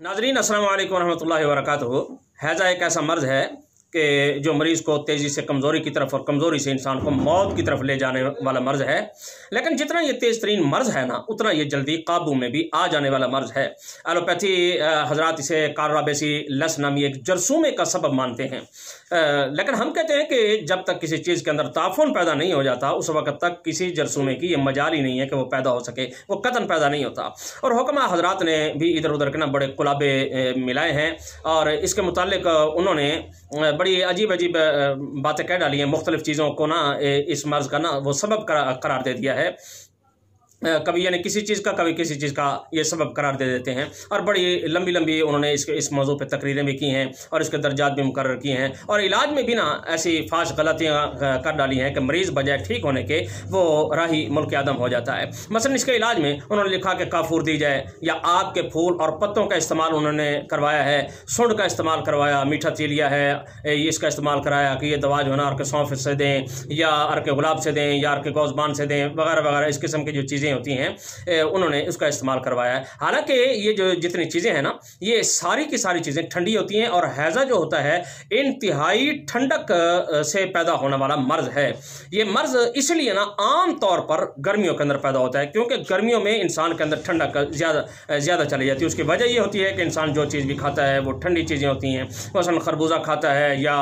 नाजरीन अस्सलाम वालेकुम रहमतुल्लाहि व बरकातुहू। हैज़ा एक ऐसा मर्ज़ है कि जो मरीज़ को तेज़ी से कमज़ोरी की तरफ और कमज़ोरी से इंसान को मौत की तरफ ले जाने वाला मर्ज़ है। लेकिन जितना ये तेज़ तरीन मर्ज़ है ना, उतना ये जल्दी काबू में भी आ जाने वाला मर्ज़ है। एलोपैथी हजरात इसे कार्राबेसी लस नामी एक जरसूमे का सबब मानते हैं। लेकिन हम कहते हैं कि जब तक किसी चीज़ के अंदर ताफुन पैदा नहीं हो जाता, उस वक्त तक किसी जरसूमे की ये मजाल ही नहीं है कि वो पैदा हो सके, वो कतन पैदा नहीं होता। और हुक्मा हजरात ने भी इधर उधर के ना बड़े कुलाबे मिलाए हैं और इसके मुतालिक उन्होंने बड़ी अजीब अजीब बातें कह डाली हैं। मुख्तलिफ़ चीज़ों को ना इस मर्ज़ का ना वो सबब करार दे दिया है। कभी यानी किसी चीज़ का, कभी किसी चीज़ का ये सबब करार दे देते हैं। और बड़ी लंबी लंबी उन्होंने इस मौजू पे तकरीरें भी की हैं और इसके दर्जात भी मुकर्रर किए हैं। और इलाज में भी ना ऐसी फाश गलतियाँ कर डाली हैं कि मरीज़ बजाय ठीक होने के वो राही मुल्क आदम हो जाता है। मसलन इसके इलाज में उन्होंने लिखा कि काफूर दी जाए, या आग के फूल और पत्तों का इस्तेमाल उन्होंने करवाया है, सुंड का इस्तेमाल करवाया, मीठा तीलिया है इसका इस्तेमाल कराया कि ये दवा जो है ना अर्क सौंफ से दें, या अर्क गुलाब से दें, या अर्क गौज़बान से दें, वगैरह वगैरह इस किस्म की जो चीज़ें होती हैं उन्होंने उसका इस्तेमाल करवाया है। हालांकि ये जो जितनी चीज़ें हैं ना, ये सारी की सारी चीज़ें ठंडी होती हैं और हैज़ा जो होता है इंतहाई ठंडक से पैदा होने वाला मर्ज़ है। ये मर्ज़ इसलिए ना आम तौर पर गर्मियों के अंदर पैदा होता है, क्योंकि गर्मियों में इंसान के अंदर ठंडक ज़्यादा चली जाती है। उसकी वजह ये होती है कि इंसान जो चीज़ भी खाता है वो ठंडी चीज़ें होती हैं। मसलन खरबूजा खाता है, या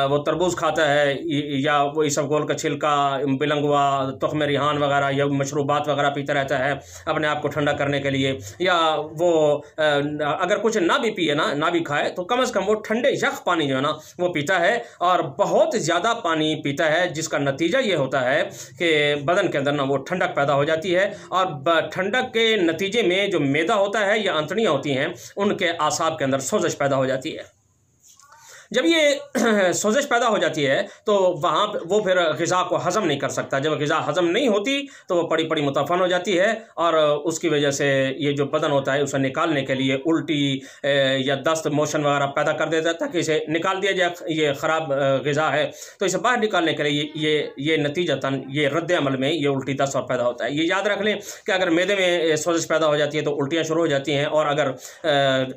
वो तरबूज खाता है, या वो इसबगोल का छिलका, बिलंगवा, तुख्म रिहान वगैरह, या मशरूबात वगैरह पीता रहता है अपने आप को ठंडा करने के लिए। या वो अगर कुछ ना भी पिए ना भी खाए, तो कम से कम वो ठंडे यख पानी जो है ना वो पीता है, और बहुत ज़्यादा पानी पीता है, जिसका नतीजा ये होता है कि बदन के अंदर ना वो ठंडक पैदा हो जाती है। और ठंडक के नतीजे में जो मैदा होता है या अंतड़ियाँ होती हैं, उनके आसाब के अंदर सोजिश पैदा हो जाती है। जब ये सोजिश पैदा हो जाती है तो वहाँ वो फिर ग़िज़ा को हज़म नहीं कर सकता। जब ग़िज़ा हज़म नहीं होती तो वो पड़ी पड़ी मुतफ़न हो जाती है, और उसकी वजह से ये जो बदन होता है उसे निकालने के लिए उल्टी या दस्त मोशन वगैरह पैदा कर देता है, ताकि इसे निकाल दिया जाए। ये ख़राब ग़िज़ा है तो इसे बाहर निकालने के लिए ये नतीजतन ये रद्द अमल में ये उल्टी दस्त और पैदा होता है। ये याद रख लें कि अगर मैदे में सोजिश पैदा हो जाती है तो उल्टियाँ शुरू हो जाती हैं, और अगर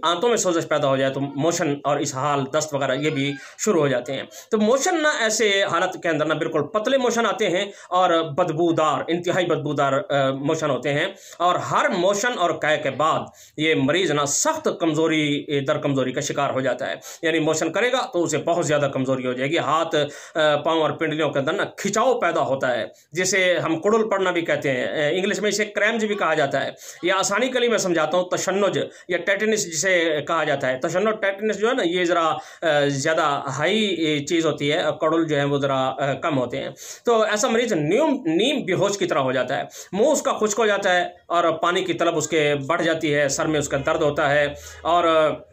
आंतों में सोजिश पैदा हो जाए तो मोशन और इसहाल, दस्त वगैरह ये भी शुरू हो जाते हैं। तो मोशन ना ऐसे हालत के अंदर ना बिल्कुल पतले मोशन आते हैं और बदबूदार, इंतहाई बदबूदार मोशन होते हैं। और हर मोशन और कै के बाद ये मरीज़ ना सख्त कमज़ोरी दर कमज़ोरी का शिकार हो जाता है। यानी मोशन करेगा तो उसे बहुत ज़्यादा कमज़ोरी हो जाएगी। हाथ, पाँव और पिंडलियों के अंदर ना खिंचाव पैदा होता है, जिसे हम कुड़ुल पड़ना भी कहते हैं। इंग्लिश में इसे क्रैम्स भी कहा जाता है। या आसानी के लिए मैं समझाता हूँ, तशन्नुज या टेटनिस जिसे कहा जाता है। तशन्नुज, टेटनिस जो है ना, ये ज़रा ज़्यादा हाई चीज़ होती है, और कड़ुल जो है वो ज़रा कम होते हैं। तो ऐसा मरीज़ नीम बेहोश की तरह हो जाता है, मुंह उसका खुश्क हो जाता है, और पानी की तलब उसके बढ़ जाती है, सर में उसका दर्द होता है, और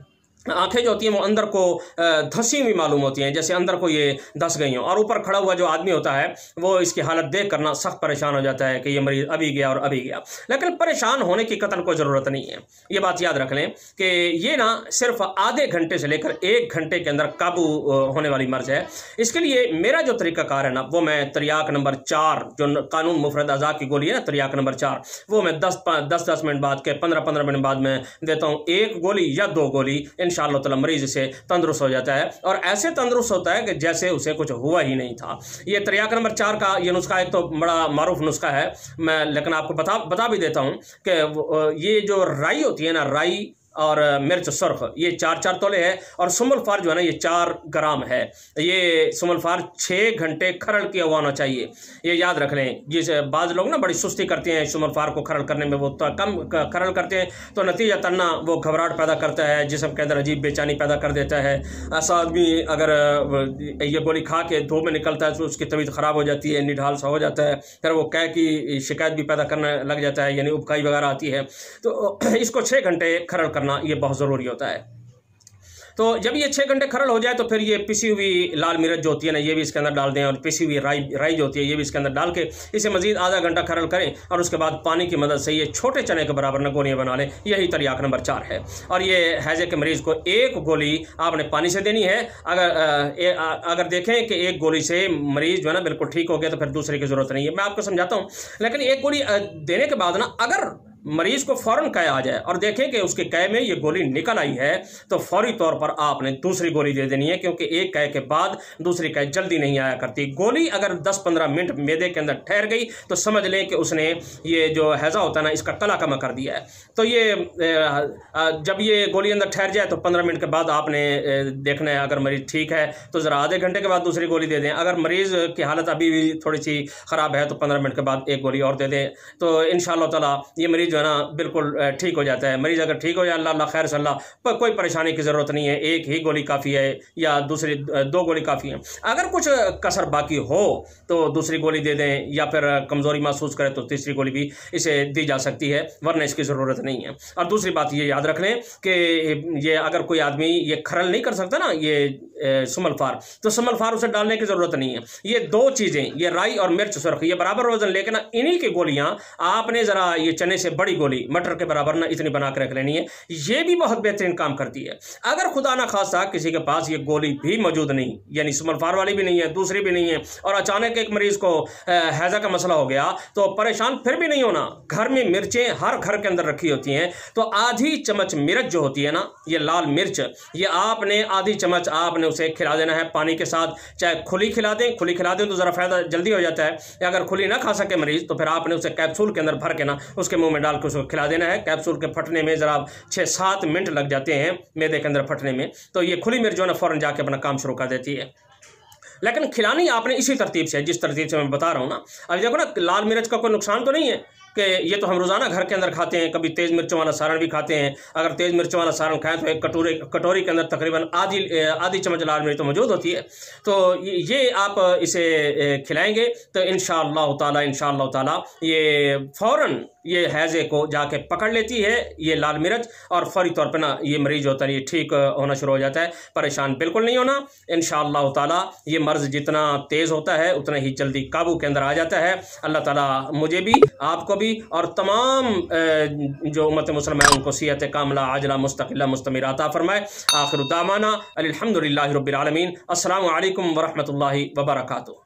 आंखें जो होती हैं वो अंदर को धंसी हुई मालूम होती हैं, जैसे अंदर को ये धंस गई हों। और ऊपर खड़ा हुआ जो आदमी होता है वो इसकी हालत देख करना सख्त परेशान हो जाता है कि ये मरीज़ अभी गया और अभी गया। लेकिन परेशान होने की कतन कोई ज़रूरत नहीं है। ये बात याद रख लें कि ये ना सिर्फ आधे घंटे से लेकर 1 घंटे के अंदर काबू होने वाली मर्ज़ है। इसके लिए मेरा जो तरीक़ाकार है ना, वो मैं तरियाक नंबर 4, जो कानून मुफरद अज़ा की गोली है ना, तरियाक नंबर 4, वो मैं 10 मिनट बाद के 15 मिनट बाद में देता हूँ। 1 गोली या 2 गोली, इंशाअल्लाह ताला मरीज़ से तंदुरुस्त हो जाता है, और ऐसे तंदुरुस्त होता है कि जैसे उसे कुछ हुआ ही नहीं था। ये तरियाक नंबर 4 का ये नुस्खा एक तो बड़ा मारूफ नुस्खा है, मैं लेकिन आपको बता भी देता हूँ कि ये जो राई होती है ना, राई और मिर्च सुर्ख, ये 4-4 तोले है, और सुमलफार जो है ना ये 4 ग्राम है। ये सुमलफार 6 घंटे खरल किया हुआ होना चाहिए, ये याद रख लें। जिसे बाज़ लोग ना बड़ी सुस्ती करते हैं सुमलफार को खरल करने में, वो तो कम खरल करते हैं, तो नतीजा तन्ना वो घबराहट पैदा करता है, जिस्म के अंदर अजीब बेचैनी पैदा कर देता है। ऐसा आदमी अगर ये गोली खा के धूप में निकलता है तो उसकी तबीयत ख़राब हो जाती है, निढाल सा हो जाता है, फिर वो कै की शिकायत भी पैदा करने लग जाता है, यानी उबकाई वगैरह आती है। तो इसको 6 घंटे खरल करना ये बहुत ज़रूरी होता है। तो जब ये 6 घंटे खरल हो जाए तो फिर ये पिसी हुई लाल मिर्च जो होती है ना, ये भी इसके अंदर डाल दें, और पिसी हुई राई जो होती है ये भी इसके अंदर डाल के इसे मजीद आधा घंटा खरल करें, और उसके बाद पानी की मदद से ये छोटे चने के बराबर न गोलियाँ बना लें। यही तरियाक नंबर 4 है। और ये हैज़े के मरीज़ को 1 गोली आपने पानी से देनी है। अगर देखें कि 1 गोली से मरीज़ जो है ना बिल्कुल ठीक हो गया, तो फिर दूसरे की ज़रूरत नहीं है। मैं आपको समझाता हूँ। लेकिन 1 गोली देने के बाद ना, अगर मरीज़ को फ़ौरन कै आ जाए और देखें कि उसके कै में ये गोली निकल आई है, तो फौरी तौर पर आपने दूसरी गोली दे देनी है, क्योंकि एक कै के बाद दूसरी कै जल्दी नहीं आया करती। गोली अगर 10-15 मिनट मैदे के अंदर ठहर गई तो समझ लें कि उसने ये जो हैज़ा होता है ना, इसका कला कमा कर दिया है। तो ये जब ये गोली अंदर ठहर जाए तो 15 मिनट के बाद आपने देखना है, अगर मरीज़ ठीक है तो ज़रा आधे घंटे के बाद दूसरी गोली दे दें। अगर मरीज़ की हालत अभी भी थोड़ी सी ख़राब है तो 15 मिनट के बाद एक गोली और दे दें। तो इंशाअल्लाह ताला ये मरीज़ जो है ना बिल्कुल ठीक हो जाता है। मरीज़ अगर ठीक हो जाए, अल्लाह खैर से अल्लाह, पर कोई परेशानी की ज़रूरत नहीं है, एक ही गोली काफ़ी है या दूसरी 2 गोली काफ़ी है। अगर कुछ कसर बाकी हो तो दूसरी गोली दे दें, या फिर कमज़ोरी महसूस करें तो तीसरी गोली भी इसे दी जा सकती है, वरना इसकी ज़रूरत नहीं है। और दूसरी बात ये याद रख लें कि ये अगर कोई आदमी ये खरल नहीं कर सकता ना, ये सुमलफार, तो सुमलफार उसे डालने की ज़रूरत नहीं है। ये 2 चीज़ें, ये राई और मिर्च सुर्ख, ये बराबर वजन, लेकिन इन्हीं की गोलियाँ आपने ज़रा ये चने से बड़ी गोली मटर के बराबर ना इतनी बना कर रख लेनी है। ये भी बहुत बेहतरीन काम करती है। अगर खुदा ना खासा किसी के पास ये गोली भी मौजूद नहीं, यानी सुमलफार वाली भी नहीं है, दूसरी भी नहीं है, और अचानक एक मरीज़ को हैज़ा का मसला हो गया, तो परेशान फिर भी नहीं होना। घर में मिर्चें हर घर के अंदर रखी होती हैं, तो आधी चम्मच मिर्च जो होती है ना, ये लाल मिर्च, ये आपने आधी चम्मच आपने उसे खिला देना है पानी के साथ। चाहे खुली खिला दें तो ज़रा फ़ायदा जल्दी हो जाता है, या अगर खुली ना खा सके मरीज़ तो फिर आपने उसे कैप्सूल के अंदर भर के ना उसके मुंह में डाल के उसको खिला देना है। कैप्सूल के फटने में ज़रा 6-7 मिनट लग जाते हैं मैदे के अंदर फटने में, तो ये खुली मिर्च जो है ना फ़ौरन जाके अपना काम शुरू कर देती है। लेकिन खिलानी आपने इसी तरतीब से, जिस तरतीब से मैं बता रहा हूँ ना। अब देखो ना, लाल मिर्च का कोई नुकसान तो नहीं है कि ये तो हम रोज़ाना घर के अंदर खाते हैं, कभी तेज़ मिर्चों वाला सारण भी खाते हैं। अगर तेज़ मिर्चों वाला सारण खाएं तो एक कटोरी के अंदर तकरीबन आधी चम्मच लाल मिर्च तो मौजूद होती है। तो ये आप इसे खिलाएंगे तो इंशाअल्लाह ताला ये फ़ौरन ये हैज़े को जाके पकड़ लेती है ये लाल मिर्च, और फौरी तौर पर ना ये मरीज़ होता है ये ठीक होना शुरू हो जाता है। परेशान बिल्कुल नहीं होना। इंशाअल्लाह ताला ये मर्ज़ जितना तेज़ होता है उतना ही जल्दी काबू के अंदर आ जाता है। अल्लाह ताला मुझे भी, आपको भी, और तमाम जो उम्मत मुसलमान उनको सिहत कामिला आजला मुस्तक़िला मुस्तमिर अता फरमाए। आखिर दामाना अल्हम्दुलिल्लाहि रब्बिल आलमीन। अस्सलामु अलैकुम व रहमतुल्लाहि व बरकातुहू।